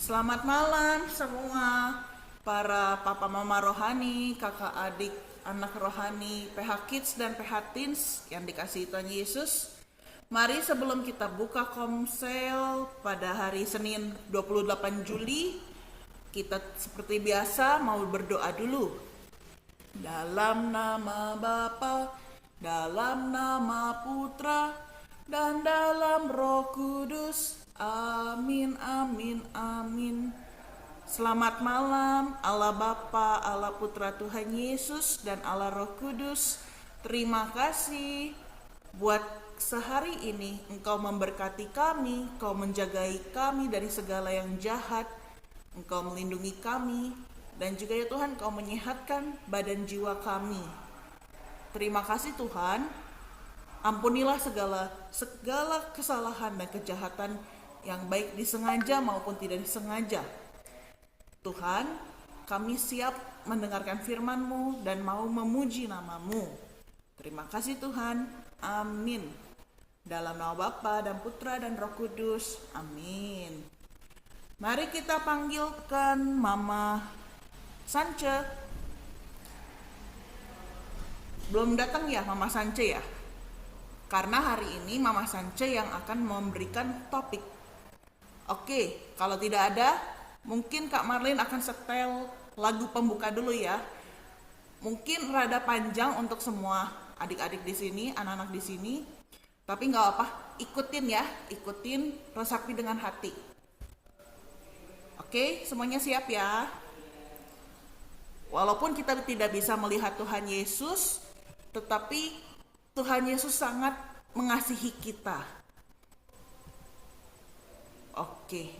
Selamat malam semua para papa mama rohani, kakak adik, anak rohani, PH Kids dan PH Teens yang dikasihi Tuhan Yesus. Mari sebelum kita buka komsel pada hari Senin 28 Juli, kita seperti biasa mau berdoa dulu. Dalam nama Bapa, dalam nama Putra, dan dalam Roh Kudus. Amin, amin, amin. Selamat malam, Allah Bapa, Allah Putra Tuhan Yesus, dan Allah Roh Kudus. Terima kasih buat sehari ini Engkau memberkati kami, Engkau menjagai kami dari segala yang jahat, Engkau melindungi kami, dan juga ya Tuhan Engkau menyehatkan badan jiwa kami. Terima kasih Tuhan, ampunilah segala kesalahan dan kejahatan yang baik disengaja maupun tidak disengaja. Tuhan, kami siap mendengarkan firman-Mu dan mau memuji nama-Mu. Terima kasih Tuhan, amin. Dalam nama Bapa dan Putra dan Roh Kudus, amin. Mari kita panggilkan Mama Sance. Belum datang ya Mama Sance ya? Karena hari ini Mama Sance yang akan memberikan topik. Oke, kalau tidak ada, mungkin Kak Marlin akan setel lagu pembuka dulu ya. Mungkin rada panjang untuk semua adik-adik di sini, anak-anak di sini. Tapi nggak apa, ikutin ya, ikutin, resapi dengan hati. Oke, semuanya siap ya. Walaupun kita tidak bisa melihat Tuhan Yesus, tetapi Tuhan Yesus sangat mengasihi kita. Oke.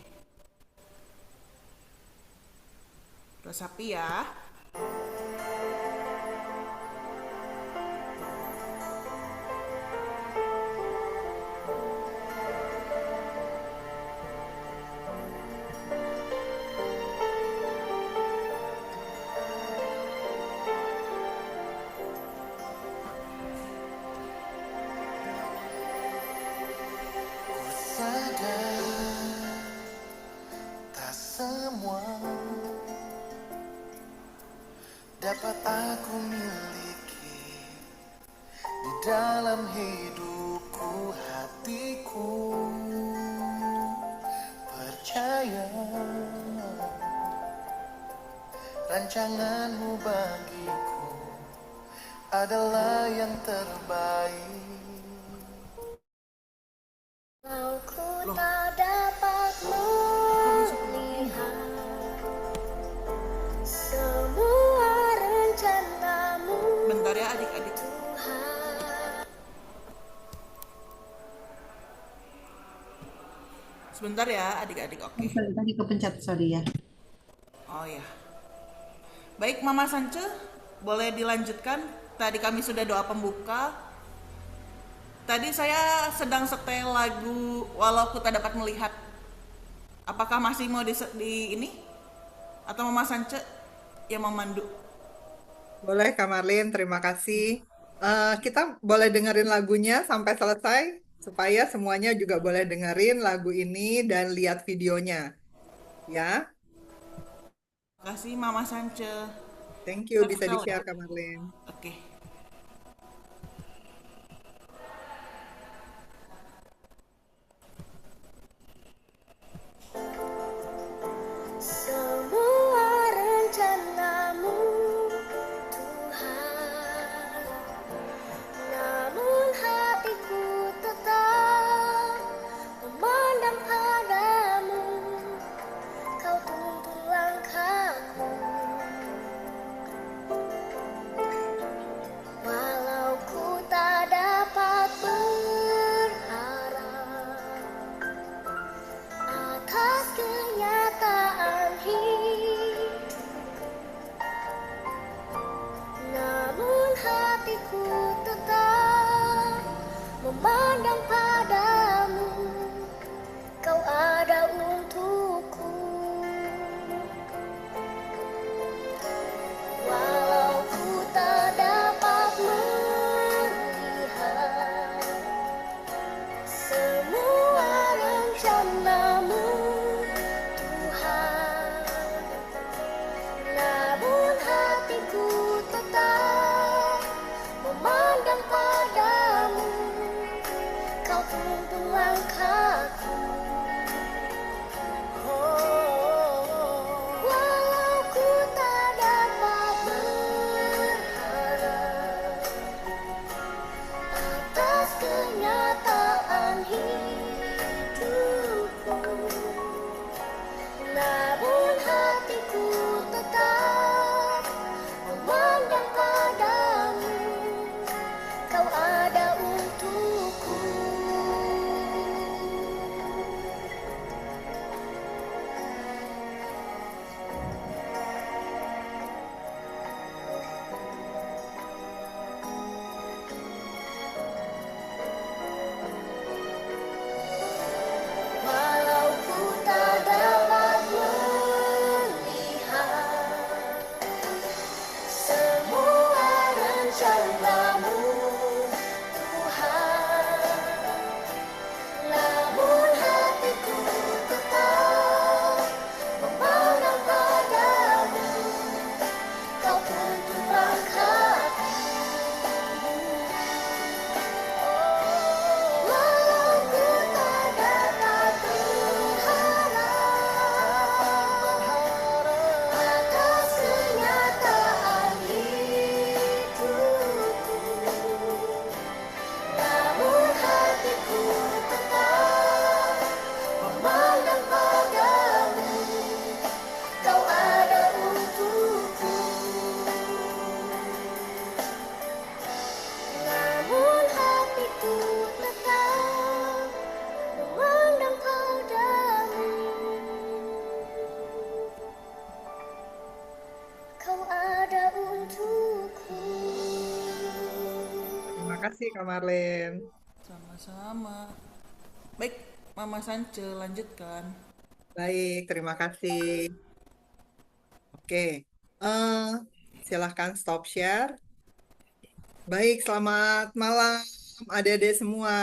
Resapi ya. Sadar tak semua dapat aku miliki di dalam hidupku, hatiku percaya rancanganmu bagiku adalah yang terbaik. Ku tak dapat melihat semua rencanamu, Bentar ya adik-adik. Tuhan. Sebentar ya adik-adik, oke. Tadi kepencet, sorry ya. Oh ya. Baik Mama Sance, boleh dilanjutkan. Tadi kami sudah doa pembuka. Tadi saya sedang setel lagu Walau Ku Tak Dapat Melihat. Apakah masih mau di ini? Atau Mama Sance yang memandu? Boleh, Kak Marlin, terima kasih. Kita boleh dengerin lagunya sampai selesai, supaya semuanya juga boleh dengerin lagu ini dan lihat videonya. Ya, Terima kasih Mama Sance. thank you, Saya bisa setel ya. di-share, Kak Marlin. Oke. Semua rencanamu, Tuhan. Namun hatiku tetap memandang padamu. Kau tuntun langkahku. kasih Kak Marlen. Sama-sama. Baik, Mama Sance lanjutkan. Baik, terima kasih. Oke, eh silahkan stop share. Baik, selamat malam adik-adik semua.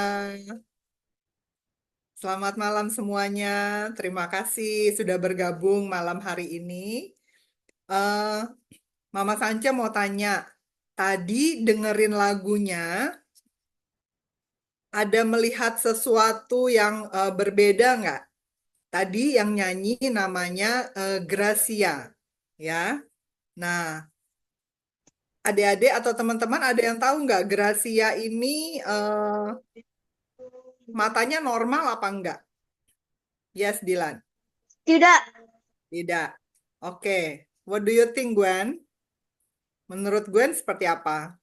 Selamat malam semuanya. Terima kasih sudah bergabung malam hari ini. eh Mama Sanca mau tanya, tadi dengerin lagunya, ada melihat sesuatu yang berbeda nggak? Tadi yang nyanyi namanya Gracia, ya. Nah, adik-adik atau teman-teman ada yang tahu nggak Gracia ini matanya normal apa enggak? Yes, Dilan. Tidak. Tidak. Oke. What do you think, Gwen? Menurut Gwen seperti apa?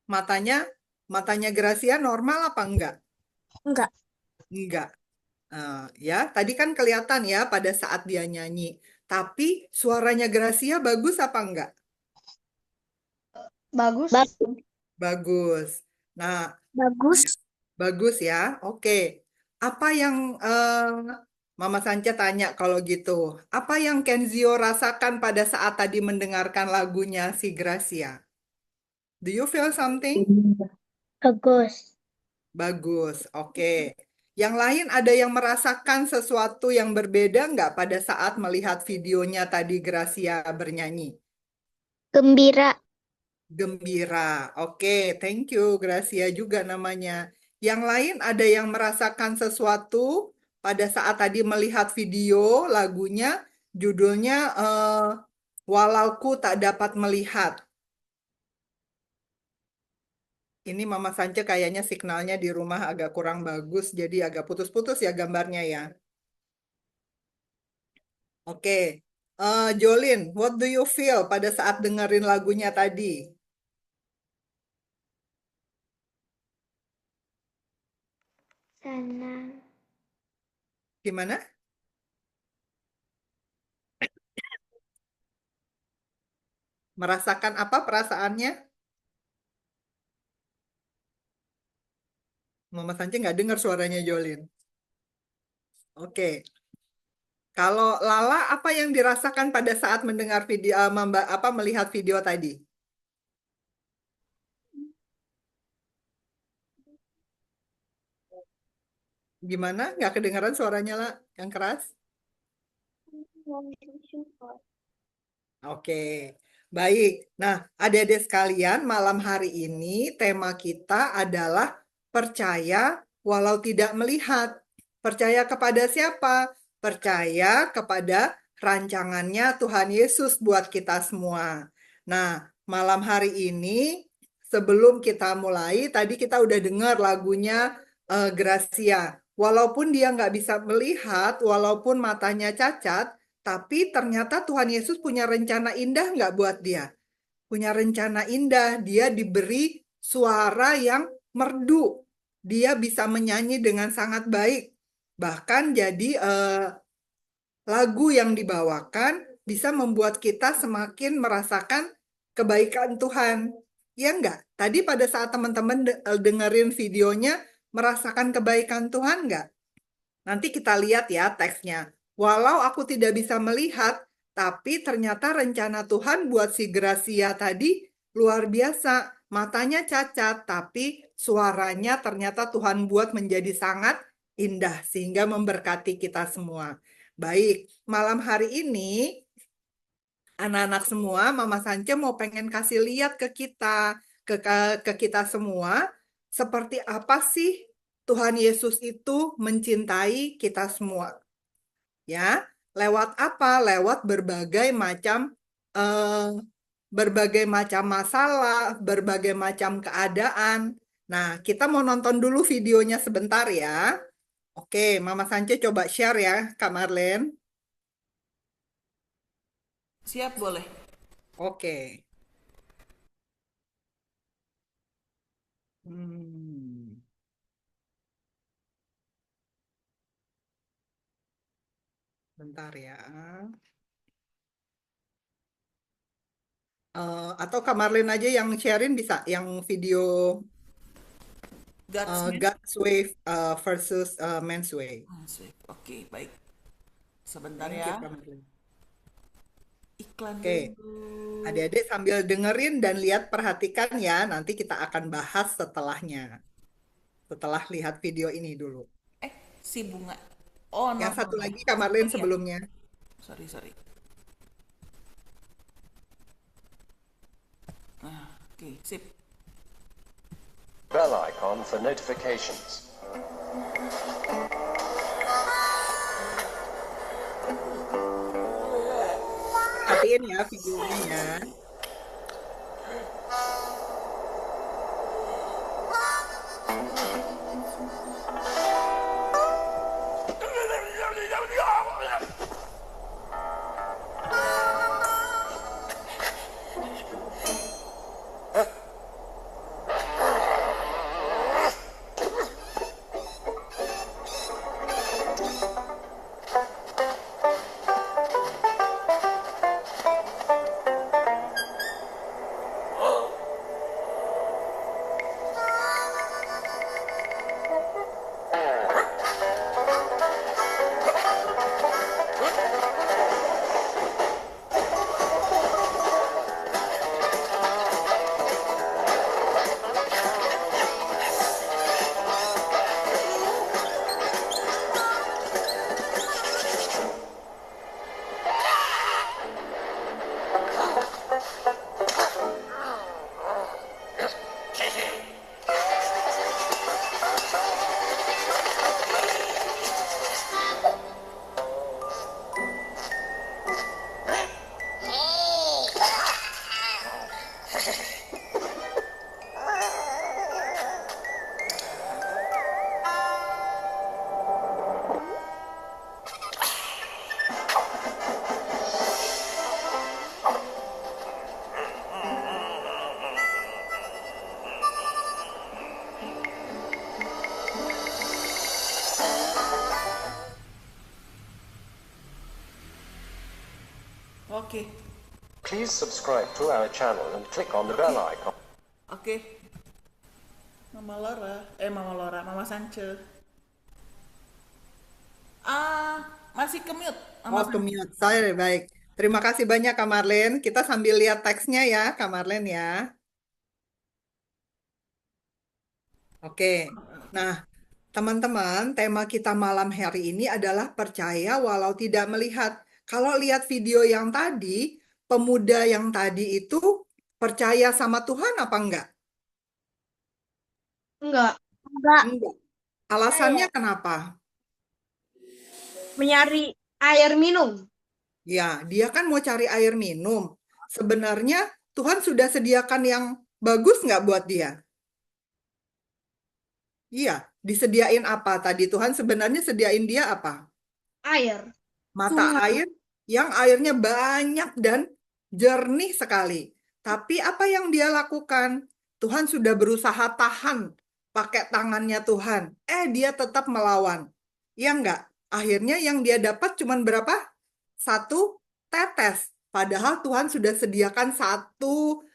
Matanya, matanya Gracia normal apa enggak? Enggak. Enggak. Ya, tadi kan kelihatan ya pada saat dia nyanyi. Tapi suaranya Gracia bagus apa enggak? Bagus. Bagus. Nah, Bagus. bagus ya. Oke. Apa yang Mama Sanca tanya kalau gitu? Apa yang Kenzio rasakan pada saat tadi mendengarkan lagunya si Gracia? Do you feel something? Bagus. Bagus. Oke. Yang lain ada yang merasakan sesuatu yang berbeda nggak pada saat melihat videonya tadi Gracia bernyanyi? Gembira. Gembira. Oke, thank you. Gracia juga namanya. Yang lain ada yang merasakan sesuatu pada saat tadi melihat video lagunya, judulnya Walauku Tak Dapat Melihat. Ini Mama Sanca kayaknya signalnya di rumah agak kurang bagus, jadi agak putus-putus ya gambarnya ya. Oke, Jolin, what do you feel pada saat dengerin lagunya tadi? Senang. Gimana? Merasakan apa perasaannya? Mama Sanca nggak dengar suaranya Jolin. Oke, kalau Lala apa yang dirasakan pada saat mendengar video, melihat video tadi? Gimana? Nggak kedengaran suaranya lah, yang keras? Oke, baik. Nah, adik-adik sekalian, malam hari ini tema kita adalah percaya walau tidak melihat. Percaya kepada siapa? Percaya kepada rancangannya Tuhan Yesus buat kita semua. Nah, malam hari ini, sebelum kita mulai, tadi kita udah dengar lagunya Gracia. Walaupun dia nggak bisa melihat, walaupun matanya cacat, tapi ternyata Tuhan Yesus punya rencana indah nggak buat dia? Punya rencana indah. Dia diberi suara yang merdu. Dia bisa menyanyi dengan sangat baik. Bahkan jadi lagu yang dibawakan bisa membuat kita semakin merasakan kebaikan Tuhan. Ya enggak? Tadi pada saat teman-teman dengerin videonya, merasakan kebaikan Tuhan enggak? Nanti kita lihat ya teksnya. Walau aku tidak bisa melihat, tapi ternyata rencana Tuhan buat si Gracia tadi luar biasa. Matanya cacat, tapi suaranya ternyata Tuhan buat menjadi sangat indah sehingga memberkati kita semua. Baik, malam hari ini anak-anak semua, Mama Sanca mau pengen kasih lihat ke kita, ke kita semua, seperti apa sih Tuhan Yesus itu mencintai kita semua. Ya, lewat apa? Lewat eh, berbagai macam masalah, berbagai macam keadaan. Nah, kita mau nonton dulu videonya sebentar ya. Oke, Mama Sanca coba share ya, Kak Marlen. Siap, boleh. Oke. Hmm, bentar ya. Atau Kak Marlin aja yang sharein bisa, yang video God's Man. God's Way versus Man's Way. Sweet. Oke, baik. Sebentar Thank you ya. Kak Marlin. Iklan Oke, dulu. adik-adik sambil dengerin dan lihat perhatikan ya, nanti kita akan bahas setelahnya. Setelah lihat video ini dulu. Si bunga. Oh, no, Yang no, satu no. lagi Kak Marlin Sorry ya. sebelumnya. Sorry, sorry. Oke, sip. Bell icon for notifications. Perhatiin ya videonya. Oke. Please subscribe to our channel and click on the bell icon. Oke. Mama Laura, Mama Sance. Masih ke mute, Mama Oh, ke Sance. mute. Sorry, baik. Terima kasih banyak Kak Marlin. Kita sambil lihat teksnya ya, Kak Marlin ya. Oke. Nah, teman-teman, tema kita malam hari ini adalah percaya walau tidak melihat. Kalau lihat video yang tadi, pemuda yang tadi itu percaya sama Tuhan apa enggak? Enggak. Enggak. Enggak. Alasannya kenapa? Mencari air minum. Ya, dia kan mau cari air minum. Sebenarnya Tuhan sudah sediakan yang bagus nggak buat dia? Iya, disediain apa tadi? Tuhan sebenarnya sediain dia apa? Air. Mata air yang airnya banyak dan jernih sekali. Tapi apa yang dia lakukan? Tuhan sudah berusaha tahan pakai tangannya Tuhan. Dia tetap melawan. Ya enggak? Akhirnya yang dia dapat cuma berapa? 1 tetes. Padahal Tuhan sudah sediakan satu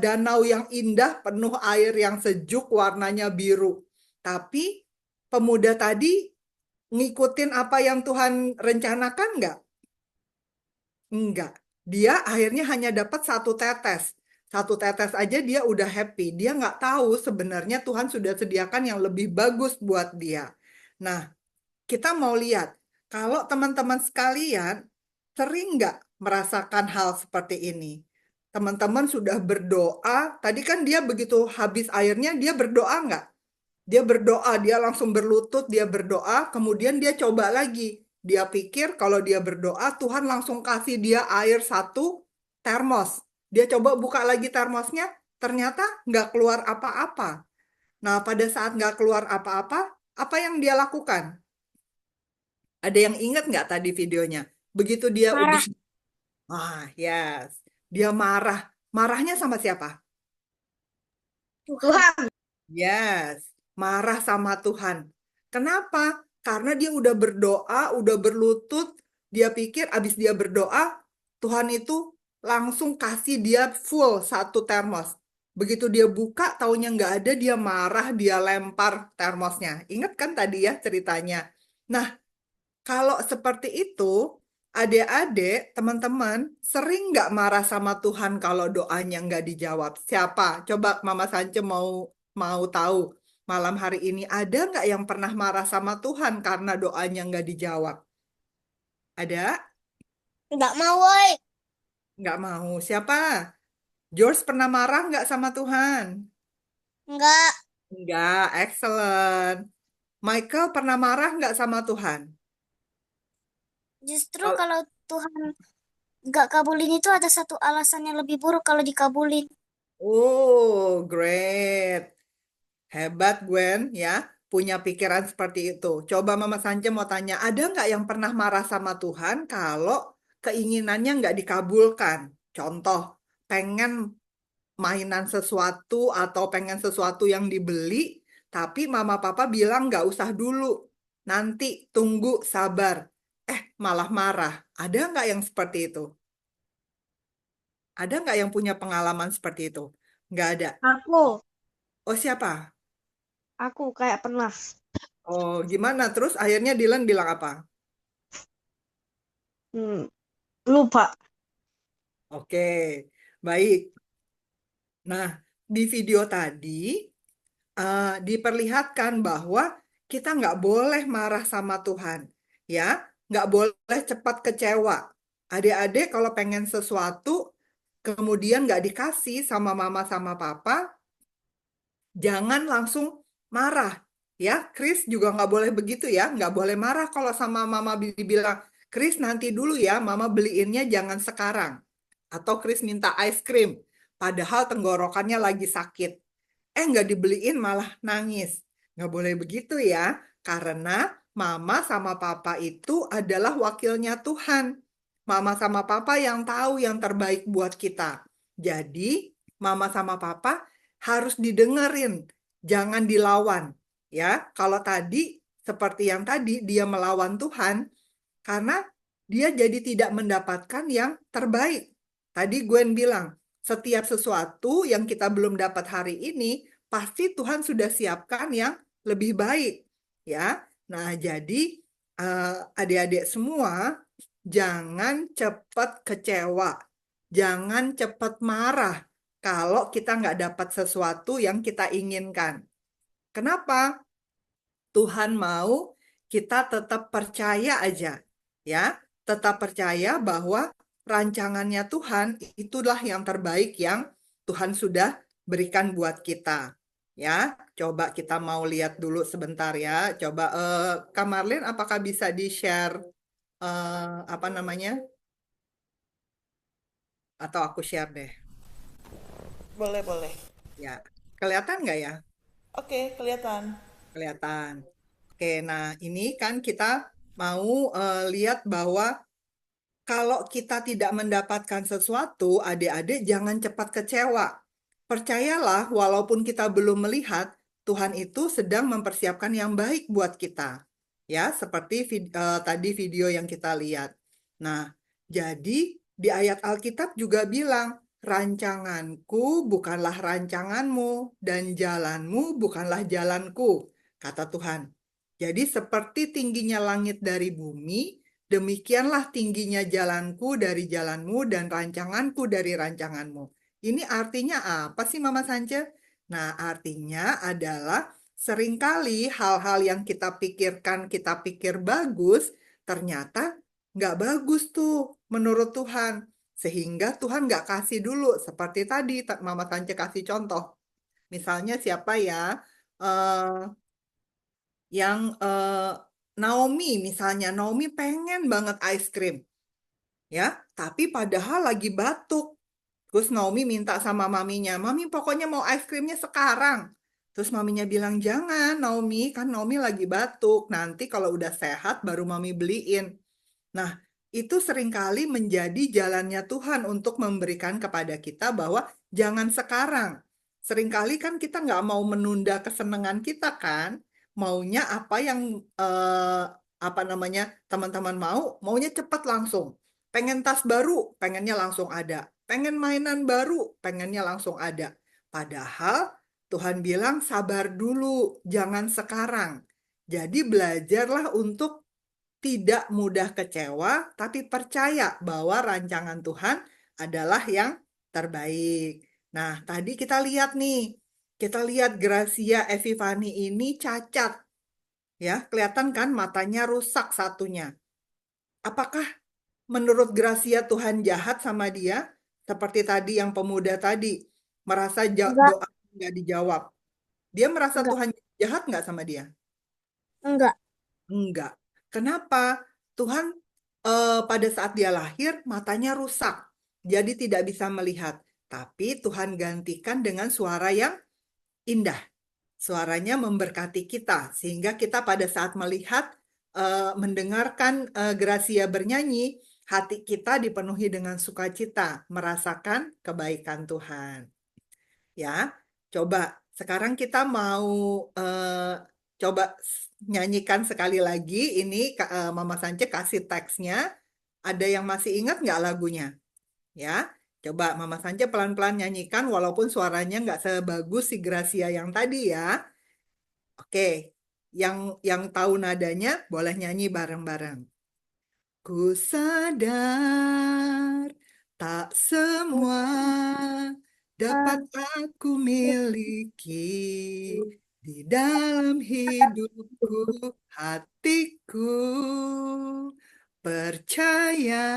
danau yang indah, penuh air yang sejuk, warnanya biru. Tapi pemuda tadi ngikutin apa yang Tuhan rencanakan nggak? Enggak. Dia akhirnya hanya dapat 1 tetes. 1 tetes aja dia udah happy. Dia nggak tahu sebenarnya Tuhan sudah sediakan yang lebih bagus buat dia. Nah, kita mau lihat. Kalau teman-teman sekalian sering nggak merasakan hal seperti ini? Teman-teman sudah berdoa. Tadi kan dia begitu habis airnya, dia berdoa nggak? Dia berdoa, dia langsung berlutut, dia berdoa, kemudian dia coba lagi. Dia pikir kalau dia berdoa, Tuhan langsung kasih dia air 1 termos. Dia coba buka lagi termosnya, ternyata nggak keluar apa-apa. Nah, pada saat nggak keluar apa-apa, apa yang dia lakukan? Ada yang ingat nggak tadi videonya? Begitu dia Marah. yes. Dia marah. Marahnya sama siapa? Tuhan. Yes, marah sama Tuhan. Kenapa? Karena dia udah berdoa, udah berlutut, dia pikir abis dia berdoa, Tuhan itu langsung kasih dia full satu termos. Begitu dia buka, taunya nggak ada, dia marah, dia lempar termosnya. Ingat kan tadi ya ceritanya? Nah, kalau seperti itu, adik-adik, teman-teman, sering nggak marah sama Tuhan kalau doanya nggak dijawab? Siapa? Coba Mama Sance mau mau tahu. Malam hari ini ada nggak yang pernah marah sama Tuhan karena doanya nggak dijawab? Ada? Nggak mau, woi. Nggak mau. Siapa? George pernah marah nggak sama Tuhan? Nggak. Nggak, excellent. Michael pernah marah nggak sama Tuhan? Justru Kalau- kalau Tuhan nggak kabulin itu ada satu alasan yang lebih buruk kalau dikabulin. Oh, great. Hebat Gwen ya, punya pikiran seperti itu. Coba Mama Sance mau tanya, ada nggak yang pernah marah sama Tuhan kalau keinginannya nggak dikabulkan? Contoh, pengen mainan sesuatu atau pengen sesuatu yang dibeli, tapi Mama Papa bilang nggak usah dulu, nanti tunggu sabar. Malah marah. Ada nggak yang seperti itu? Ada nggak yang punya pengalaman seperti itu? Nggak ada. Aku, Oh, siapa? aku kayak pernah. Oh, gimana? Terus akhirnya Dylan bilang apa? Hmm, lupa. Oke, baik. Nah, di video tadi diperlihatkan bahwa kita nggak boleh marah sama Tuhan, ya, nggak boleh cepat kecewa. Adik-adik kalau pengen sesuatu, kemudian nggak dikasih sama mama sama papa, jangan langsung marah. Ya, Chris juga nggak boleh begitu ya, nggak boleh marah kalau sama mama dibilang, Chris nanti dulu ya, mama beliinnya jangan sekarang. Atau Chris minta ice cream, padahal tenggorokannya lagi sakit. Nggak dibeliin malah nangis. Nggak boleh begitu ya, karena mama sama papa itu adalah wakilnya Tuhan. Mama sama papa yang tahu yang terbaik buat kita. Jadi, mama sama papa harus didengerin, jangan dilawan. Ya, kalau tadi seperti yang tadi dia melawan Tuhan karena dia jadi tidak mendapatkan yang terbaik. Tadi Gwen bilang, setiap sesuatu yang kita belum dapat hari ini, pasti Tuhan sudah siapkan yang lebih baik. Ya, nah jadi adik-adik semua jangan cepat kecewa, jangan cepat marah kalau kita nggak dapat sesuatu yang kita inginkan. Kenapa? Tuhan mau kita tetap percaya aja, ya, tetap percaya bahwa rancangannya Tuhan itulah yang terbaik yang Tuhan sudah berikan buat kita. Ya, coba kita mau lihat dulu sebentar ya. Coba Kak Marlin, apakah bisa di-share apa namanya? Atau aku share deh. Boleh, boleh. Ya, kelihatan nggak ya? Oke, kelihatan. Kelihatan. Oke, nah ini kan kita mau lihat bahwa kalau kita tidak mendapatkan sesuatu, adik-adik jangan cepat kecewa. Percayalah, walaupun kita belum melihat, Tuhan itu sedang mempersiapkan yang baik buat kita. Ya, seperti tadi video yang kita lihat. Nah, jadi di ayat Alkitab juga bilang, rancanganku bukanlah rancanganmu, dan jalanmu bukanlah jalanku, kata Tuhan. Jadi seperti tingginya langit dari bumi, demikianlah tingginya jalanku dari jalanmu dan rancanganku dari rancanganmu. Ini artinya apa sih Mama Sance? Nah, artinya adalah seringkali hal-hal yang kita pikirkan, kita pikir bagus, ternyata nggak bagus tuh menurut Tuhan. Sehingga Tuhan nggak kasih dulu. Seperti tadi Mama Sance kasih contoh. Misalnya siapa ya? Eh, yang Naomi misalnya, Naomi pengen banget ice cream, ya, tapi padahal lagi batuk. Terus Naomi minta sama maminya, Mami pokoknya mau ice creamnya sekarang. Terus maminya bilang, jangan Naomi, kan Naomi lagi batuk. Nanti kalau udah sehat baru Mami beliin. Nah, itu seringkali menjadi jalannya Tuhan untuk memberikan kepada kita bahwa jangan sekarang. Seringkali kan kita nggak mau menunda kesenangan kita kan, maunya apa yang apa namanya teman-teman maunya cepat langsung. Pengen tas baru, pengennya langsung ada. Pengen mainan baru, pengennya langsung ada. Padahal Tuhan bilang sabar dulu, jangan sekarang. Jadi belajarlah untuk tidak mudah kecewa, tapi percaya bahwa rancangan Tuhan adalah yang terbaik. Nah, tadi kita lihat Gracia Evivani ini cacat. Ya, kelihatan kan matanya rusak satunya. Apakah menurut Gracia Tuhan jahat sama dia? Seperti tadi yang pemuda tadi, merasa Enggak, doa nggak dijawab. Dia merasa enggak, Tuhan jahat nggak sama dia? enggak. Enggak. Kenapa? Tuhan pada saat dia lahir, matanya rusak. Jadi tidak bisa melihat. Tapi Tuhan gantikan dengan suara yang indah. Suaranya memberkati kita. Sehingga kita pada saat melihat, mendengarkan Gracia bernyanyi, hati kita dipenuhi dengan sukacita, merasakan kebaikan Tuhan. Ya, coba sekarang kita mau coba nyanyikan sekali lagi. Ini Mama Sance kasih teksnya. Ada yang masih ingat nggak lagunya? Ya, coba Mama Sance pelan-pelan nyanyikan walaupun suaranya nggak sebagus si Gracia yang tadi ya. Oke, yang tahu nadanya boleh nyanyi bareng-bareng. Ku sadar tak semua dapat aku miliki di dalam hidupku, hatiku percaya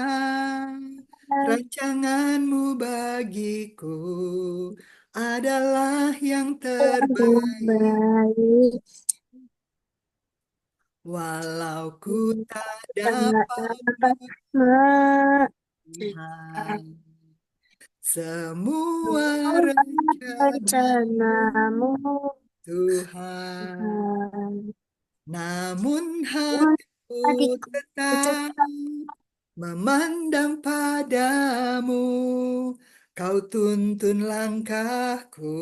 rancanganmu bagiku adalah yang terbaik. Baik. Walau ku tak Enggak dapat dapat me- melihat semua rencana rencanamu, Tuhan, Tuhan. namun hatiku Adikku, tetap memandang padamu, kau tuntun langkahku.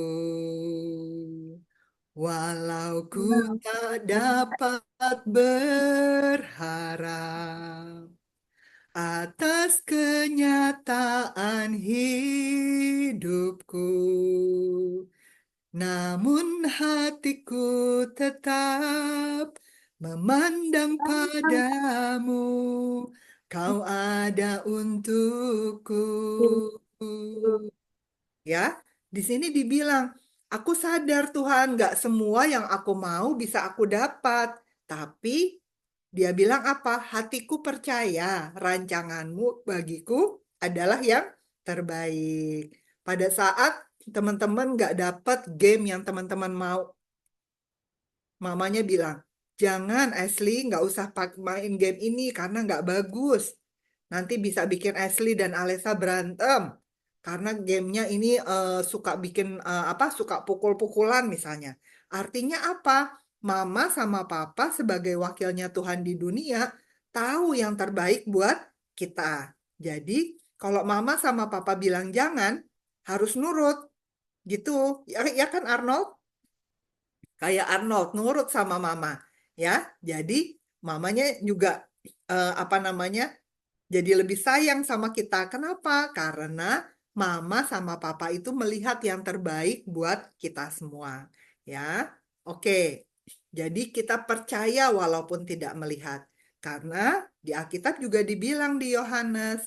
Walau ku tak dapat berharap atas kenyataan hidupku, namun hatiku tetap memandang padamu, kau ada untukku. Ya, di sini dibilang, aku sadar Tuhan, nggak semua yang aku mau bisa aku dapat. Tapi dia bilang apa? Hatiku percaya rancanganmu bagiku adalah yang terbaik. Pada saat teman-teman nggak dapat game yang teman-teman mau, mamanya bilang, jangan Ashley, nggak usah main game ini karena nggak bagus. Nanti bisa bikin Ashley dan Alessa berantem. Karena gamenya ini suka bikin apa? Suka pukul-pukulan misalnya. Artinya apa? Mama sama Papa sebagai wakilnya Tuhan di dunia tahu yang terbaik buat kita. Jadi kalau Mama sama Papa bilang jangan, harus nurut. Gitu. Ya, ya kan Arnold? Kayak Arnold nurut sama mama ya, jadi mamanya juga apa namanya, jadi lebih sayang sama kita. Kenapa? Karena mama sama papa itu melihat yang terbaik buat kita semua ya. Oke, jadi kita percaya walaupun tidak melihat, karena di Alkitab juga dibilang di Yohanes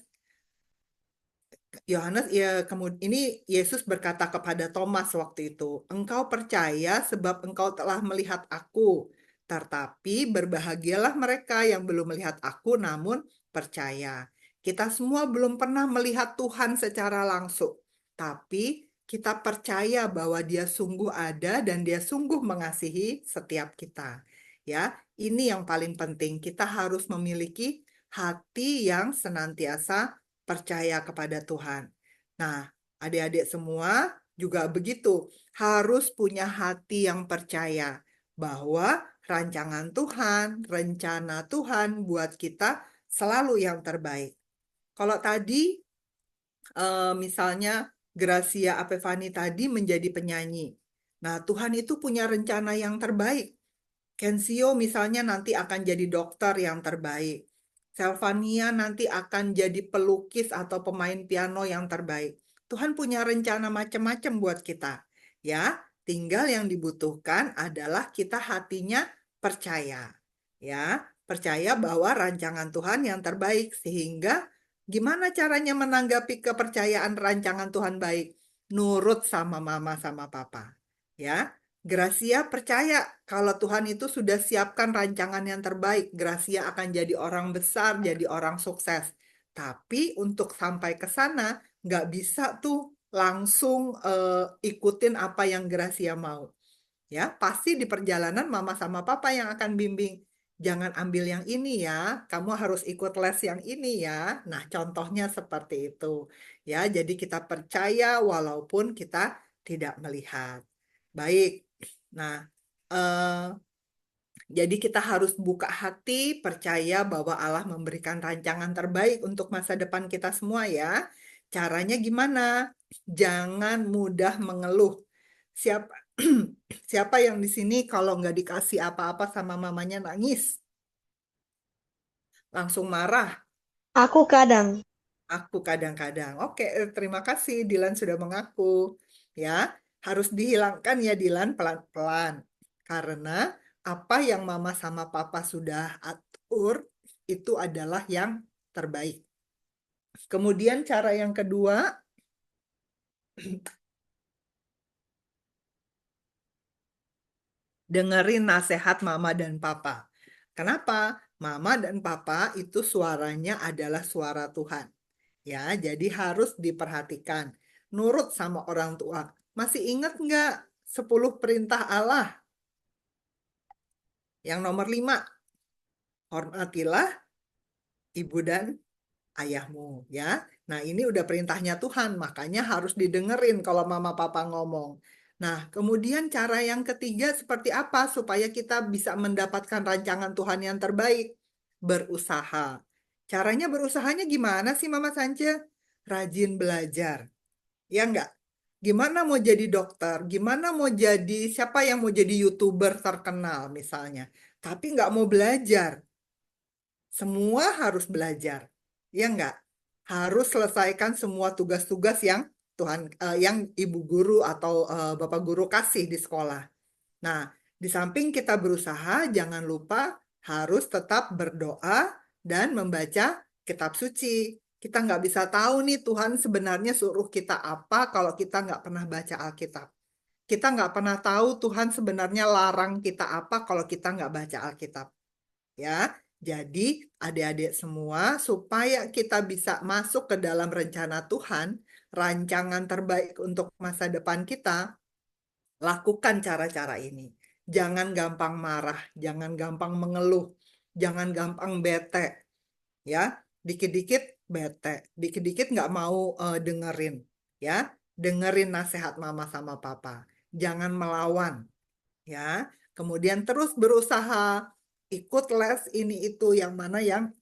ya, kemudian ini Yesus berkata kepada Thomas waktu itu, engkau percaya sebab engkau telah melihat aku, tetapi berbahagialah mereka yang belum melihat aku namun percaya. Kita semua belum pernah melihat Tuhan secara langsung, tapi kita percaya bahwa Dia sungguh ada dan Dia sungguh mengasihi setiap kita. Ya, ini yang paling penting. Kita harus memiliki hati yang senantiasa percaya kepada Tuhan. Nah, adik-adik semua juga begitu, harus punya hati yang percaya bahwa rancangan Tuhan, rencana Tuhan buat kita selalu yang terbaik. Kalau tadi misalnya Gracia Apevani tadi menjadi penyanyi. Nah, Tuhan itu punya rencana yang terbaik. Kensio misalnya nanti akan jadi dokter yang terbaik. Selvania nanti akan jadi pelukis atau pemain piano yang terbaik. Tuhan punya rencana macam-macam buat kita. Ya, tinggal yang dibutuhkan adalah kita hatinya percaya. Ya, percaya bahwa rancangan Tuhan yang terbaik, sehingga gimana caranya menanggapi kepercayaan rancangan Tuhan baik? Nurut sama mama sama papa. Ya, Gracia percaya kalau Tuhan itu sudah siapkan rancangan yang terbaik. Gracia akan jadi orang besar, jadi orang sukses. Tapi untuk sampai ke sana, nggak bisa tuh langsung ikutin apa yang Gracia mau. Ya, pasti di perjalanan mama sama papa yang akan bimbing. Jangan ambil yang ini ya, kamu harus ikut les yang ini ya. Nah, contohnya seperti itu. Ya, jadi kita percaya walaupun kita tidak melihat. Baik. Nah, eh, jadi kita harus buka hati, percaya bahwa Allah memberikan rancangan terbaik untuk masa depan kita semua ya. Caranya gimana? Jangan mudah mengeluh. Siapa siapa yang di sini kalau nggak dikasih apa-apa sama mamanya nangis, langsung marah? Aku kadang. Aku kadang-kadang. Oke, terima kasih Dilan sudah mengaku. Ya, harus dihilangkan ya Dilan pelan-pelan. Karena apa yang mama sama papa sudah atur itu adalah yang terbaik. Kemudian cara yang kedua, dengerin nasihat mama dan papa. Kenapa? Mama dan papa itu suaranya adalah suara Tuhan. Ya, jadi harus diperhatikan. Nurut sama orang tua. Masih ingat nggak 10 perintah Allah? Yang nomor 5, hormatilah ibu dan ayahmu. Ya, nah ini udah perintahnya Tuhan, makanya harus didengerin kalau mama papa ngomong. Nah, kemudian cara yang ketiga seperti apa supaya kita bisa mendapatkan rancangan Tuhan yang terbaik? Berusaha. Caranya berusahanya gimana sih Mama Sance? Rajin belajar. Ya enggak? Gimana mau jadi dokter? Gimana mau jadi, siapa yang mau jadi YouTuber terkenal misalnya? Tapi nggak mau belajar. Semua harus belajar. Ya enggak? Harus selesaikan semua tugas-tugas yang yang ibu guru atau bapak guru kasih di sekolah. Nah, di samping kita berusaha, jangan lupa harus tetap berdoa dan membaca kitab suci. Kita nggak bisa tahu nih Tuhan sebenarnya suruh kita apa kalau kita nggak pernah baca Alkitab. Kita nggak pernah tahu Tuhan sebenarnya larang kita apa kalau kita nggak baca Alkitab. Ya, jadi adik-adik semua supaya kita bisa masuk ke dalam rencana Tuhan, rancangan terbaik untuk masa depan kita, lakukan cara-cara ini. Jangan gampang marah, jangan gampang mengeluh, jangan gampang bete. Ya, dikit-dikit bete, dikit-dikit nggak mau dengerin. Ya, dengerin nasihat mama sama papa. Jangan melawan. Ya, kemudian terus berusaha ikut les ini itu yang mana yang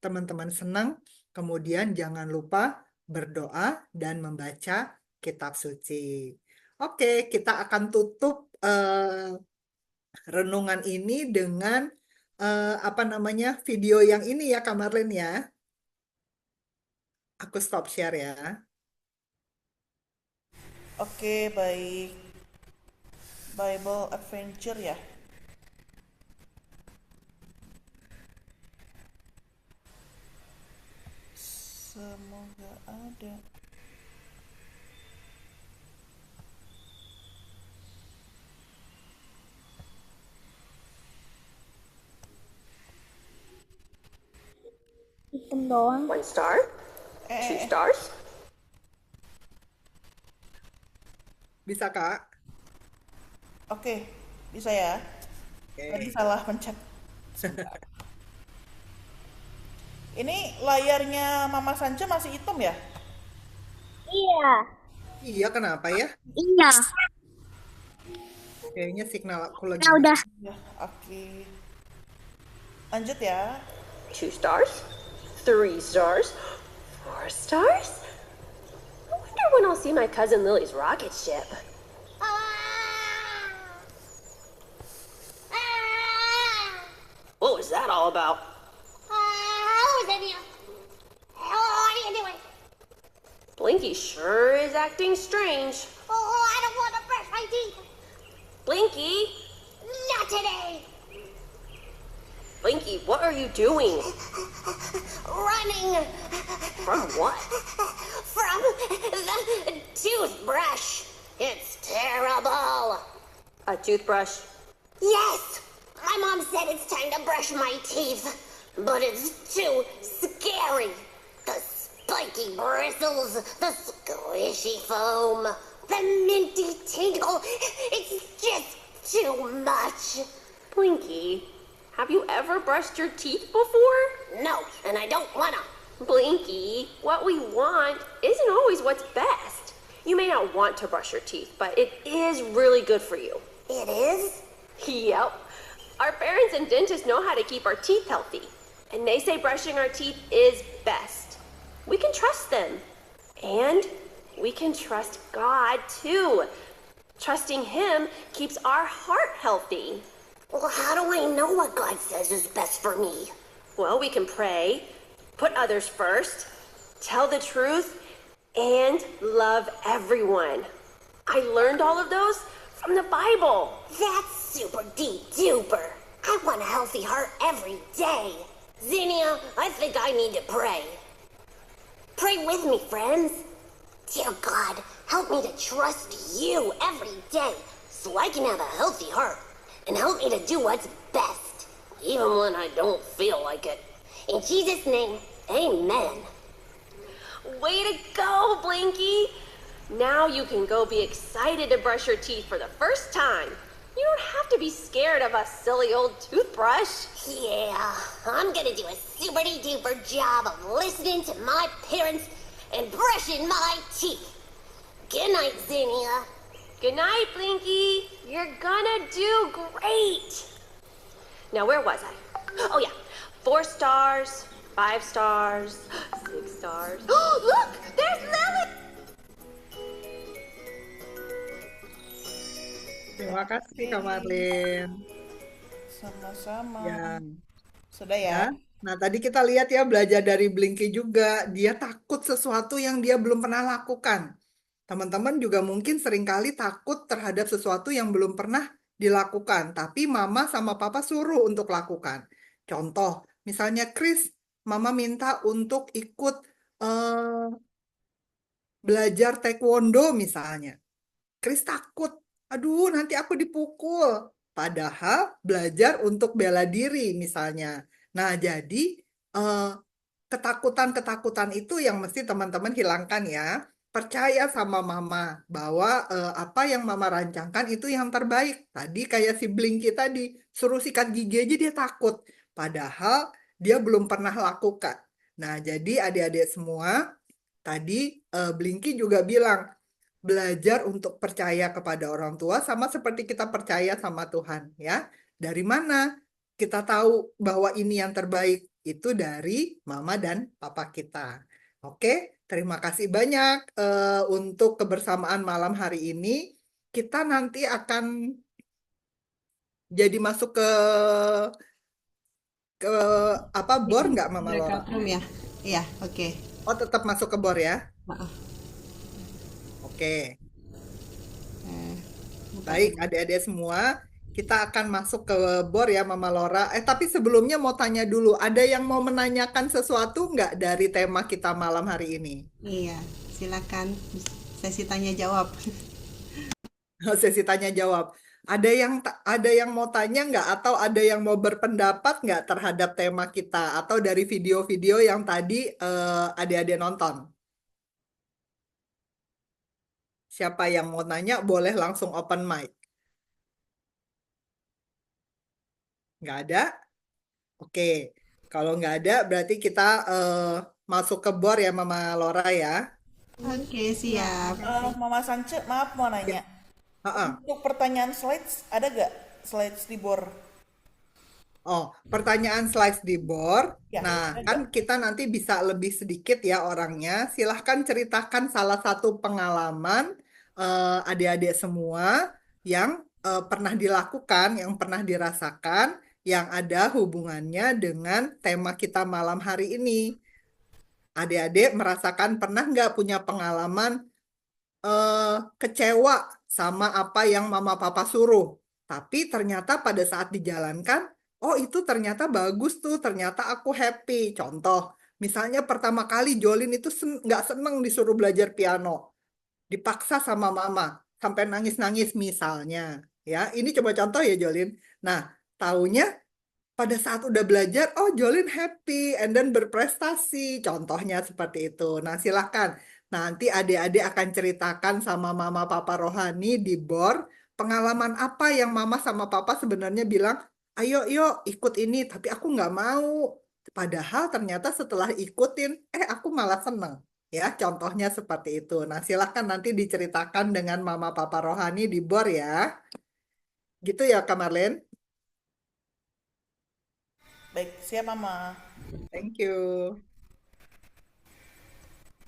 teman-teman senang. Kemudian jangan lupa berdoa dan membaca kitab suci. Oke, kita akan tutup renungan ini dengan apa namanya video yang ini ya Kak Marlin ya. Aku stop share ya. Oke, baik. Bible Adventure ya. Semoga ada. Hitam doang. 1 star, 2 stars. Bisa Kak? Oke, bisa ya. Tadi Oke. salah pencet. Ini layarnya Mama Sanca masih hitam ya? Iya. Iya, kenapa ya? Iya. Kayaknya signal aku lagi Nah, udah. Ya, oke. Lanjut ya. 2 stars, 3 stars, 4 stars. I wonder when I'll see my cousin Lily's rocket ship. What was that all about? Zinnia. What are you doing? Blinky sure is acting strange. Oh, I don't want to brush my teeth. Blinky? Not today. Blinky, what are you doing? Running From what? from the toothbrush. It's terrible. A toothbrush? Yes, my mom said it's time to brush my teeth, but it's too scary. The spiky bristles, the squishy foam, the minty tingle. It's just too much. Blinky, have you ever brushed your teeth before? No, and I don't wanna. Blinky, what we want isn't always what's best. You may not want to brush your teeth, but it is really good for you. It is? Yep. Our parents and dentists know how to keep our teeth healthy, and they say brushing our teeth is best. We can trust them. And we can trust God too. Trusting Him keeps our heart healthy. Well, how do I know what God says is best for me? Well, we can pray, put others first, tell the truth, and love everyone. I learned all of those from the Bible. That's super deep duper. I want a healthy heart every day. Zinnia, I think I need to pray. Pray with me, friends. Dear God, help me to trust you every day so I can have a healthy heart and help me to do what's best, even when I don't feel like it. In Jesus' name, amen. Way to go, Blinky! Now you can go be excited to brush your teeth for the first time. You don't have to be scared of a silly old toothbrush. Yeah, I'm gonna do a super duper job of listening to my parents and brushing my teeth. Good night, Zinnia. Good night, Blinky. You're gonna do great. Now, where was I? Oh, yeah. 4 stars, 5 stars, 6 stars. Oh, look! There's Lily! Terima kasih Kak Marlin. Sama-sama. Ya. Sudah ya? Ya. Nah, tadi kita lihat ya belajar dari Blinky juga. Dia takut sesuatu yang dia belum pernah lakukan. Teman-teman juga mungkin seringkali takut terhadap sesuatu yang belum pernah dilakukan. Tapi mama sama papa suruh untuk lakukan. Contoh, misalnya Chris, mama minta untuk ikut belajar taekwondo misalnya. Chris takut, aduh nanti aku dipukul. Padahal belajar untuk bela diri misalnya. Nah, jadi ketakutan-ketakutan itu yang mesti teman-teman hilangkan ya. Percaya sama mama bahwa apa yang mama rancangkan itu yang terbaik. Tadi kayak si Blinky tadi, suruh sikat gigi aja dia takut. Padahal dia belum pernah lakukan. Nah, jadi adik-adik semua, tadi Blinky juga bilang, belajar untuk percaya kepada orang tua sama seperti kita percaya sama Tuhan ya. Dari mana kita tahu bahwa ini yang terbaik? Itu dari mama dan papa kita. Oke, terima kasih banyak untuk kebersamaan malam hari ini. Kita nanti akan jadi masuk ke apa bor nggak Mama Laura? Breakout room ya? Iya, oke. Oh, tetap masuk ke bor ya? Maaf. Oke. Eh, Baik, adik-adik semua, kita akan masuk ke bor ya, Mama Laura. Tapi sebelumnya mau tanya dulu, ada yang mau menanyakan sesuatu nggak dari tema kita malam hari ini? Iya, silakan sesi tanya jawab. Sesi tanya jawab. Ada yang mau tanya nggak atau ada yang mau berpendapat nggak terhadap tema kita atau dari video-video yang tadi adik-adik nonton? Siapa yang mau nanya boleh langsung open mic. Nggak ada? Oke, kalau nggak ada berarti kita masuk ke bor ya Mama Laura ya. Oke, siap. Mama Sance, maaf mau nanya. Heeh. Untuk pertanyaan slides, ada gak slides di bor? Oh, pertanyaan slides di bor. Ya, Nah, ada. kan kita nanti bisa lebih sedikit ya orangnya. Silahkan ceritakan salah satu pengalaman adik-adik semua yang pernah dilakukan, yang pernah dirasakan, yang ada hubungannya dengan tema kita malam hari ini. Adik-adik merasakan pernah nggak punya pengalaman kecewa sama apa yang mama papa suruh? Tapi ternyata pada saat dijalankan, oh itu ternyata bagus tuh, ternyata aku happy. Contoh, misalnya pertama kali Jolin itu nggak seneng disuruh belajar piano, dipaksa sama mama sampai nangis-nangis misalnya. Ya, ini coba contoh ya Jolin. Nah, taunya pada saat udah belajar, oh Jolin happy and then berprestasi. Contohnya seperti itu. Nah, silahkan. Nanti adik-adik akan ceritakan sama mama papa rohani di board pengalaman apa yang mama sama papa sebenarnya bilang, ayo yuk ikut ini, tapi aku nggak mau. Padahal ternyata setelah ikutin, aku malah seneng. Ya, contohnya seperti itu. Nah, silahkan nanti diceritakan dengan mama papa rohani di board ya. Gitu ya, Kak Marlene? Baik, siap Mama. Thank you.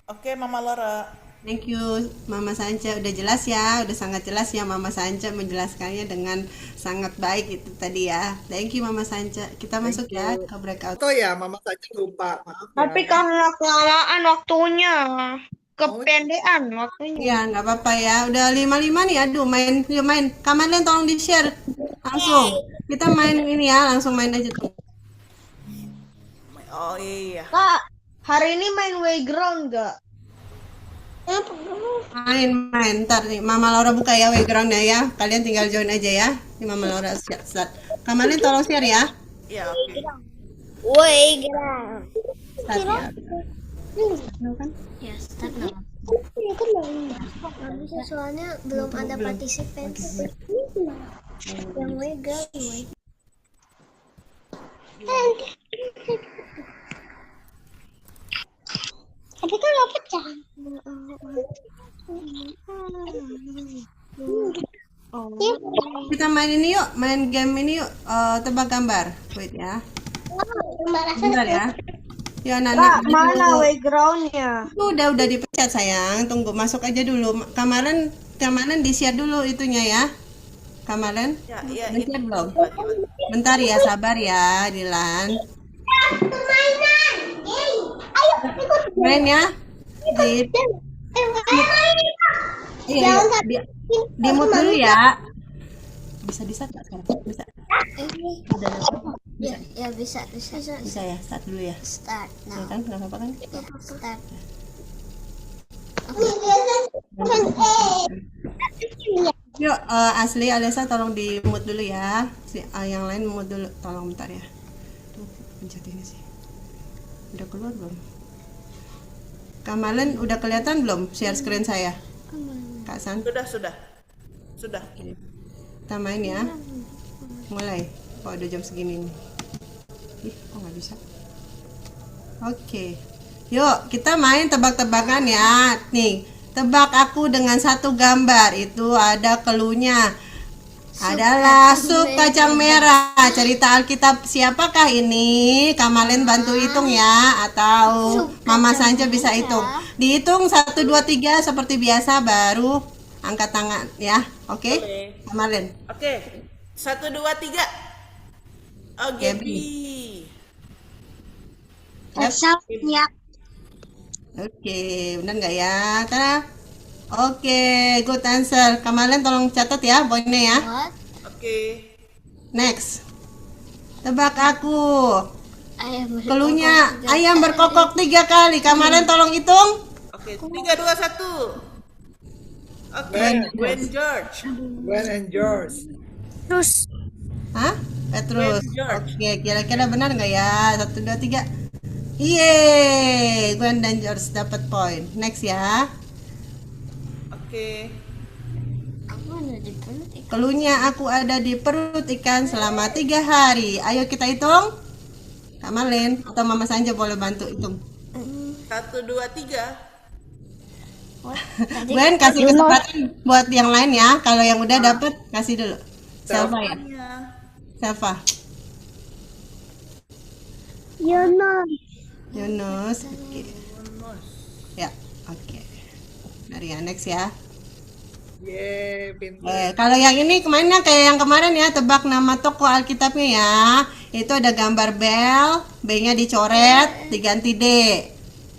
Oke, Mama Laura. Thank you, Mama Sanca. Udah jelas ya, udah sangat jelas ya Mama Sanca menjelaskannya dengan sangat baik itu tadi ya. Thank you Mama Sanca. Kita masuk ya ke breakout. Atau ya, Mama saja lupa. Maaf Tapi ya. karena kelamaan waktunya, kependean waktunya. Ya, nggak apa-apa ya. Udah 55 nih. Aduh, main, yuk main. Kamarnya tolong di-share langsung. Kita main ini ya, langsung main aja tuh. Oh iya. Kak, hari ini main Wayground gak? Main. Ntar nih, Mama Laura buka ya backgroundnya ya. Kalian tinggal join aja ya. Ini Mama Laura start. Kamarnya tolong share ya. Iya, oke. Wayground. Start ya. Ya, start now. Gak bisa soalnya belum ada participants. Yang Wayground. Tapi kan gak pecah. Kita main ini yuk, main game ini yuk. Tebak gambar. Wait ya. Bentar ya. Ya anak-anak. Mana Waygroundnya? Udah dipecat sayang. Tunggu masuk aja dulu. Kamaran di-share dulu itunya ya. Kamaran. Ya, iya. Di-share belum? Bentar ya, sabar ya, Dilan. Main ya. Di mute dulu ya. Bisa tak sekarang? Bisa. Ya bisa. Bisa ya, start dulu ya. Start Ya now. kan, nggak apa-apa kan? Ya, start. Yuk, Asli, Alesa tolong di mute dulu ya. Yang lain mute dulu, tolong bentar ya. Tuh, pencet ini sih. Udah keluar belum? Kamalen udah kelihatan belum share screen saya? Kak San, Sudah. kita main ya. Mulai. Oh, udah jam segini nih. Ih, kok nggak bisa? Oke. Yuk, kita main tebak-tebakan ya. Nih, tebak aku dengan satu gambar. Itu ada keluhnya. Adalah sup kacang merah. Cerita Alkitab siapakah ini? Kamalen bantu hitung ya. Atau Mama Sanca bisa hitung. Dihitung 1, 2, 3 seperti biasa. Baru angkat tangan ya. Oke? Boleh. Kamalen. Oke. 1, 2, 3. Oh, Gaby. Ya. Oke, benar nggak ya? Tara. Oke, good answer. Kamalen tolong catat ya poinnya ya. What? Oke. Next. Tebak aku. Ayam Keluhnya ayam berkokok 3 kali. Kamalen tolong hitung. Oke, 3, 2, 1. Oke, Gwen George. Gwen and George. Terus Hah? Petrus. Gwen George. Oke, kira-kira benar nggak ya? 1, 2, 3. Yeay, Gwen dan George dapat poin. Next ya. Oke. aku ada di perut ikan. Keluhnya aku ada di perut ikan selama 3 hari. Ayo kita hitung. Kamalen atau Mama Sanja boleh bantu hitung. 1, 2, 3. Gwen kasih kesempatan buat yang lain ya. Kalau yang udah dapet kasih dulu. Selva ya. Iya. Selva. Yunus. Oke. Ya, oke. Dari ya, next ya. Yeay, pintar. Kalau yang ini kemarinnya kayak yang kemarin ya, tebak nama toko Alkitabnya ya. Itu ada gambar bel, B-nya dicoret, diganti D.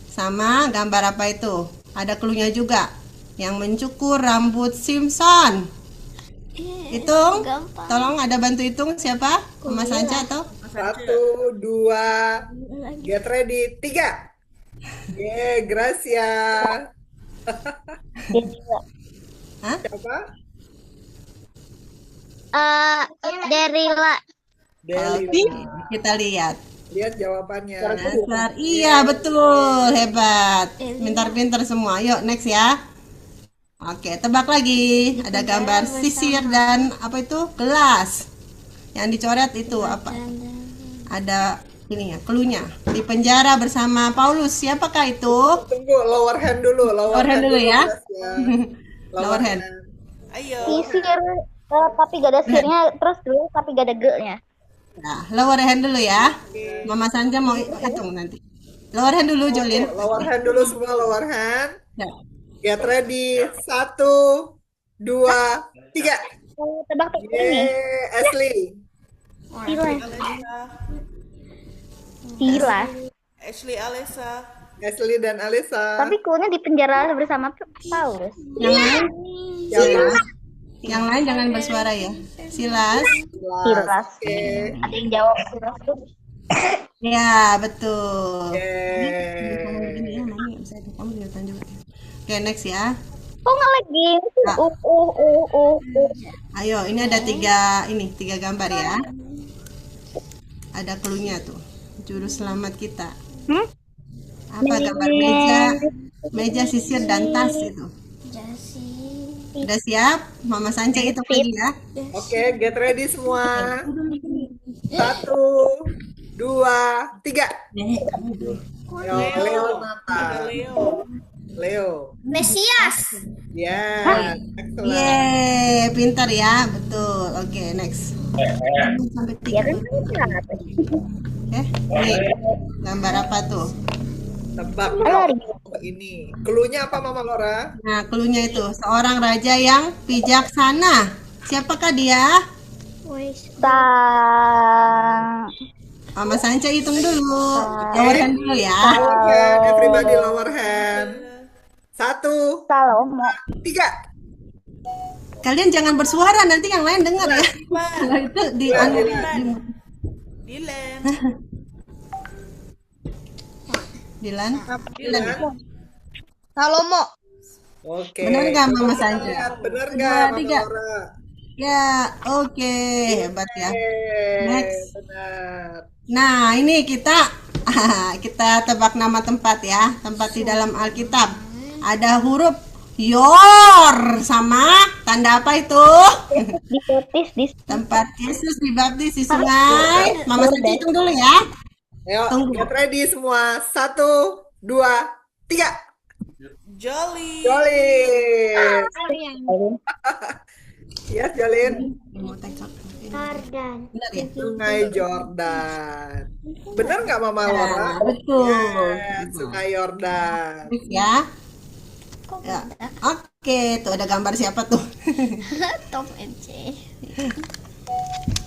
Sama gambar apa itu? Ada clue-nya juga. Yang mencukur rambut Simpson. Hitung. gampang. Tolong ada bantu hitung siapa? Mas Sanca atau? 1, 2, get ready, 3. Yeay, Gracia. Hah? Siapa? Derila. Deli. Oke, kita lihat. Lihat jawabannya. Dasar, iya betul, hebat. Pintar-pintar semua. Yuk next ya. Oke, tebak lagi. Ada gambar sisir dan apa itu? Gelas. Yang dicoret itu apa? Ada ini ya, clue-nya. Di penjara bersama Paulus. Siapakah itu? Tunggu, lower hand dulu. Lower hand dulu ya. Gracia. Lower hand. Ayo. Sisir, tapi gak ada sirnya, terus dulu tapi gak ada ge-nya. Nah, lower hand dulu ya. Mama Sanja mau hitung nanti. Lower hand dulu, Jolin. Lower hand dulu semua, lower hand. Ya. Get ready, 1, 2, 3. Tebak ini. Yeay, Ashley. Silas. Alessa. Silas. Ashley Alessa. Ashley dan Alisa. Tapi cluenya di penjara bersama Paulus. Yang lain, Silas. yang lain jangan bersuara ya. Silas. Silas. Oke. Ada yang jawab Silas tuh. Ya, betul. Yeay. Ini ya, Mami nggak bisa. Kamu kelihatan juga. Oke, next ya. Kok nggak lagi? Nah. Ayo, ini ada tiga gambar ya. Ada clue-nya tuh. Juru selamat kita. Apa gambar meja sisir dan tas itu. Udah siap? Mama Sanca itu lagi ya. Oke, get ready semua. 1, 2, 3. Yo, Leonata. Leo. Leo. Mesias. Ya, excellent. Yeay, pintar ya, betul. Oke, next. Sampai Ya tiga. kan? Nih, gambar apa tuh? Tebak Lari. ini. Cluenya apa, Mama Laura? Nah, cluenya itu seorang raja yang bijaksana. Siapakah dia? Mama Sanca hitung dulu. Lower hand dulu ya. Lower hand, everybody lower hand. 1, Salomo. 3. Kalian jangan bersuara, nanti yang lain dengar ya. Kalau itu di Dylan. Dilan. Dilan. Salomo. Oke. Benar nggak Mama Sanca? Benar nggak, Mama 2, 3. Laura? Ya, oke, hebat ya. Next. Benar. Nah, ini kita tebak nama tempat ya, tempat di dalam Alkitab. Ada huruf Yor sama tanda apa itu? Dibaptis di Tempat Yesus dibaptis di sungai. Mama Sanca hitung dulu ya. Ayo, Tunggu. get ready semua. 1, 2, 3. Jolly. Jolin. Yes, Jolin. Mau tengok. Jordan. Benar ya? Sungai Jordan. Benar nggak, Mama Laura? Betul. Yes, Sungai Jordan. Next ya. Ya. Oke, tuh ada gambar siapa tuh? Tom and Jerry.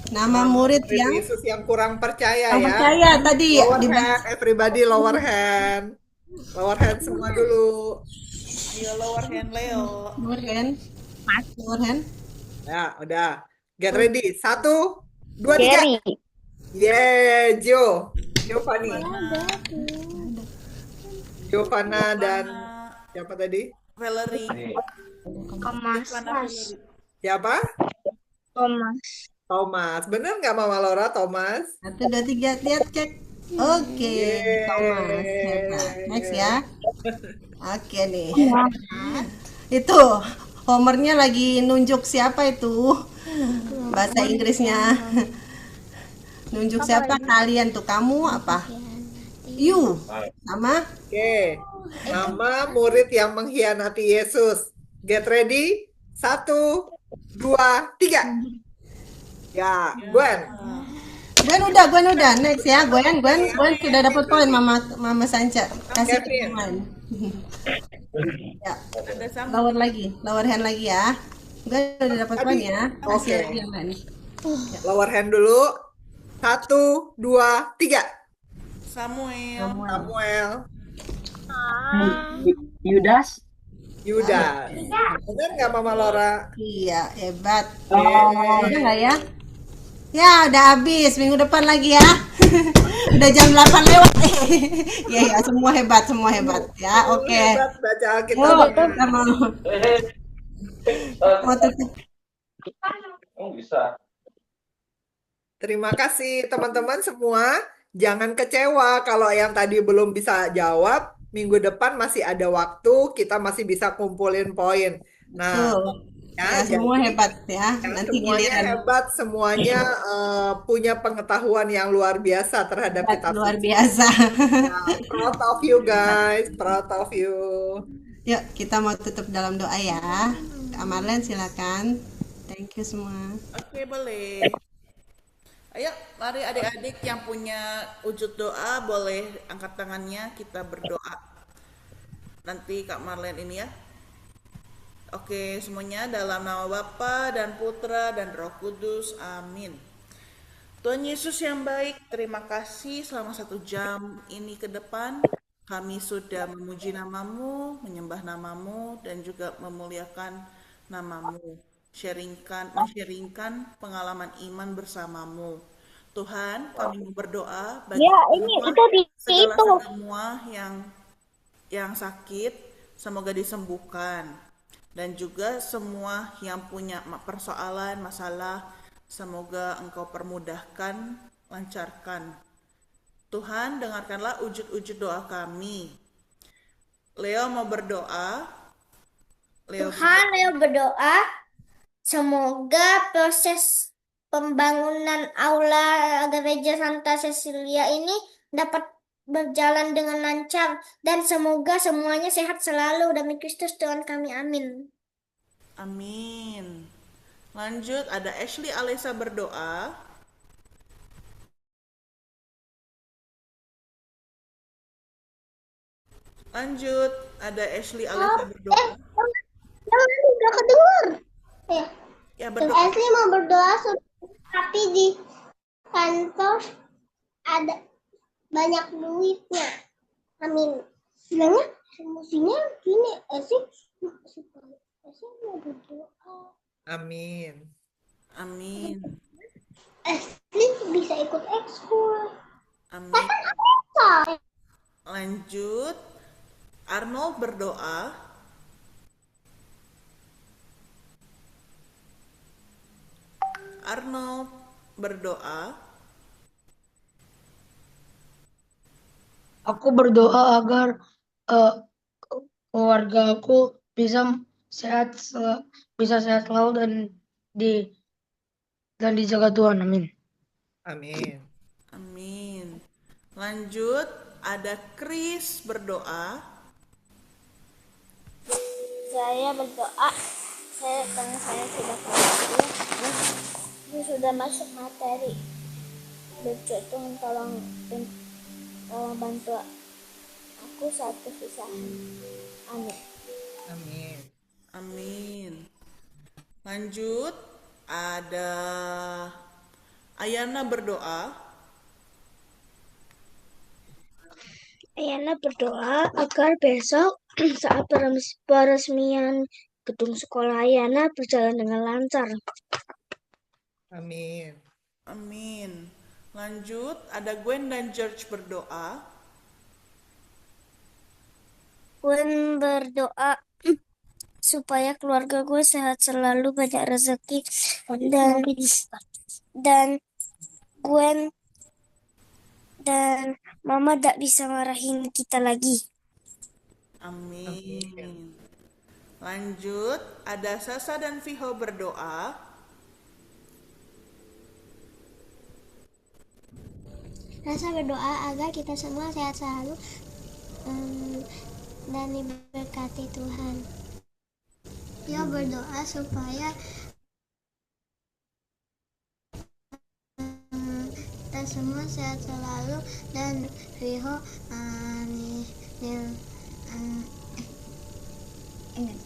Nama murid Murid yang Yesus yang kurang percaya ya. percaya tadi Lower di hand, everybody lower hand. Lower hand semua dulu. Ayo lower hand Leo. lower hand. Lower hand. Ya, udah. Get ready. 1, 2, 3. Jerry. Yeah, Giovanni. Giovanna dan siapa tadi? Valerie. Thomas. Valerie. Siapa? Thomas. Thomas. Bener nggak, Mama Laura, Thomas? 1, 2, 3, lihat cek. Oke, Yeay. Thomas. Hebat. Next ya. Oke nih. Itu Homernya lagi nunjuk siapa itu? Bahasa Inggrisnya. Nunjuk siapa kalian tuh? Kamu apa? You sama Oke. Nama murid yang mengkhianati Yesus. Get ready. 1, 2, 3. Ya, Gwen. Gwen udah. Next ya, Gwen sudah dapat poin Mama Sanca. Kasih Kevin. poin. Ya, Ada sama. lower hand lagi ya. Enggak, udah dapat Tadi, poin ya. Kasih oke. lagi yang lain. Lower hand dulu. 1, 2, 3. Samuel. Samuel. Samuel, Yudas. Yuda. Benar nggak Mama Laura? Iya, hebat. Yeay. Udah nggak ya? Ya, udah habis. Minggu depan lagi ya. Udah jam 8 lewat. Ya, ya, semua hebat ya. Oke. Hebat baca Yuk, Alkitabnya. kita mau tutup. Oh, bisa. Terima kasih teman-teman semua. Jangan kecewa kalau yang tadi belum bisa jawab. Minggu depan masih ada waktu, kita masih bisa kumpulin poin. Nah, Tuh. ya, Ya, semua jadi hebat ya. ya, Nanti semuanya giliran hebat, semuanya punya pengetahuan yang luar biasa terhadap hebat kitab luar suci. biasa. Nah, proud of you guys, proud of you. Yuk, kita mau tutup dalam doa ya. Kak Marlen silakan. Thank you semua. Oke, boleh. Ayo, mari adik-adik yang punya wujud doa boleh angkat tangannya, kita berdoa. Nanti Kak Marlen ini ya. Oke, semuanya dalam nama Bapa dan Putra dan Roh Kudus. Amin. Tuhan Yesus yang baik, terima kasih selama 1 jam ini ke depan. Kami sudah memuji namamu, menyembah namamu, dan juga memuliakan namamu. Sharingkan pengalaman iman bersamamu. Tuhan, kami mau berdoa bagi Ya, ini itu di segala itu. semua yang sakit, semoga disembuhkan. Dan juga semua yang punya persoalan, masalah, semoga Engkau permudahkan, lancarkan. Tuhan, dengarkanlah ujud-ujud doa kami. Leo mau berdoa. Tuhan, Leo berdoa, semoga proses pembangunan aula gereja Santa Cecilia ini dapat berjalan dengan lancar dan semoga semuanya sehat selalu demi Kristus Tuhan kami. Amin. Amin. Lanjut, ada Ashley Alessa berdoa. Lanjut, ada Ashley Alessa berdoa. Udah kedengar. Ya, berdoa. Asli mau berdoa tapi di kantor ada banyak duitnya. Amin. Bilangnya emosinya gini, Asli mau berdoa. Amin. Amin. Asli bisa ikut ekskul. Amin. Lanjut, Arnold berdoa. Arnold berdoa. Aku berdoa agar keluarga aku bisa sehat selalu dan dijaga Tuhan. Amin. Amin. Amin. Lanjut, ada Chris berdoa. Saya berdoa, karena saya sudah kuliah, saya sudah masuk materi. Berdoa Tuhan tolong bantu aku saat kesusahan. Amin. Amin. Amin. Lanjut, ada Ayana berdoa. Ayana berdoa agar besok saat peresmian gedung sekolah Ayana berjalan dengan lancar. Amin. Amin. Lanjut, ada Gwen dan George berdoa. Gwen berdoa supaya keluarga gue sehat selalu, banyak rezeki, dan Gwen dan Mama tak bisa marahin kita lagi. Amin. Lanjut, ada Sasa dan Viho berdoa. Rasa berdoa agar kita semua sehat selalu dan diberkati Tuhan. Dia berdoa supaya kita semua sehat selalu dan Viho Amin.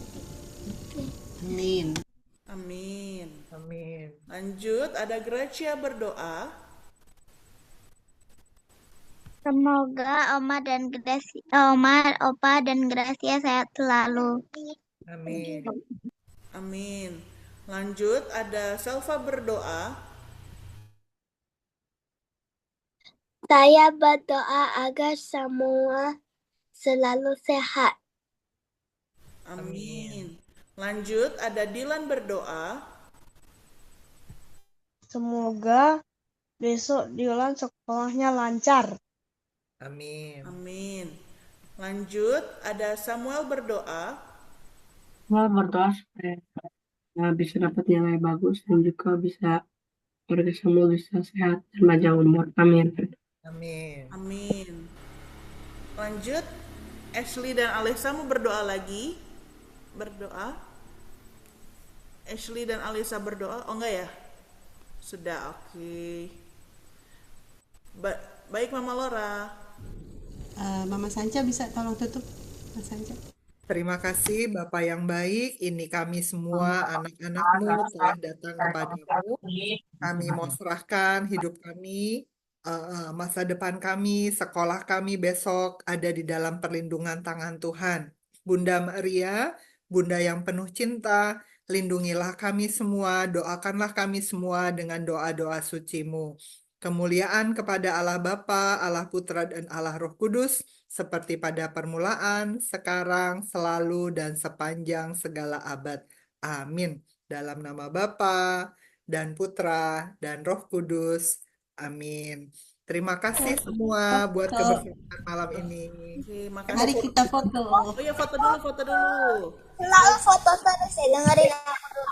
Amin. Amin. Lanjut, ada Gracia berdoa. Semoga Opa dan Gracia sehat selalu. Amin. Amin. Lanjut, ada Selva berdoa. Saya berdoa agar semua selalu sehat. Amin. Lanjut, ada Dilan berdoa. Semoga besok Dilan sekolahnya lancar. Amin. Amin. Lanjut, ada Samuel berdoa. Saya berdoa supaya bisa dapat nilai bagus dan juga bisa keluarga semua bisa sehat dan panjang umur. Amin. Amin. Amin. Lanjut, Ashley dan Alisa mau berdoa lagi. Berdoa. Ashley dan Alisa berdoa. Oh enggak ya? Sudah, oke. Baik Mama Laura. Mama Sanca bisa tolong tutup, Mas Sanca. Terima kasih Bapak yang baik. Ini kami semua anak-anakmu telah datang kepadamu. Kami mau serahkan hidup kami, masa depan kami, sekolah kami besok ada di dalam perlindungan tangan Tuhan. Bunda Maria, Bunda yang penuh cinta, lindungilah kami semua, doakanlah kami semua dengan doa-doa suci-Mu. Kemuliaan kepada Allah Bapa, Allah Putra, dan Allah Roh Kudus, seperti pada permulaan, sekarang, selalu, dan sepanjang segala abad. Amin. Dalam nama Bapa dan Putra dan Roh Kudus. Amin. Terima kasih semua buat kebersamaan malam ini. Oke, Mari makasih. kita foto. Oh ya, foto dulu, foto dulu. Lalu foto terus saya dengerin aku dulu.